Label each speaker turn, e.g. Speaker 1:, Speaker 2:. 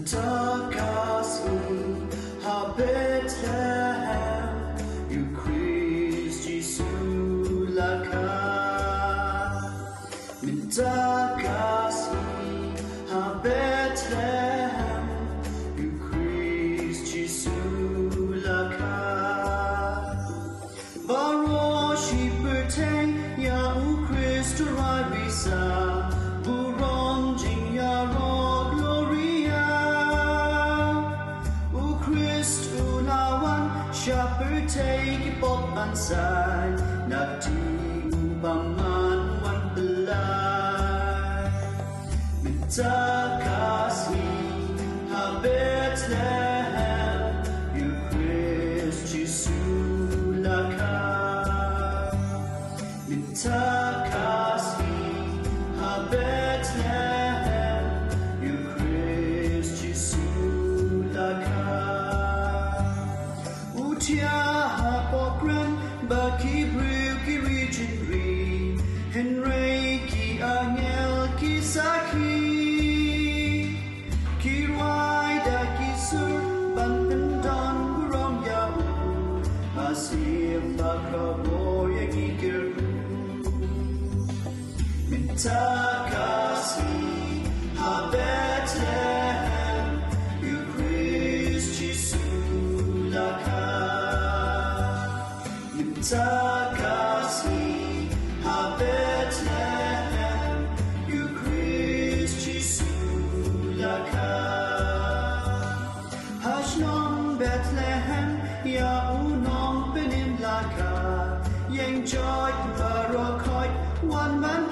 Speaker 1: Takasu ha Bethlehem, you Christ Jesus laka. Takasu ha Bethlehem, you Christ Jesus laka. Baroshi pertain ya u Christ risa, buron jing ya ro gloria. U Christ ulawan shepherd take pop and side, nagti upaman wan belai. Takasi ha Bethlehem, you Christ Jesus laka. Takasi ha Bethlehem, you Christ Jesus laka. Utia ha pokren baki bril ki region ri, Henry ki angel ki saki. Takasi ha Bethlehem, you Christ Jesus laka. Takasi ha Bethlehem, you Christ Jesus laka. Hashnon Bethlehem ya unom penim laka, yang joy barokoy one man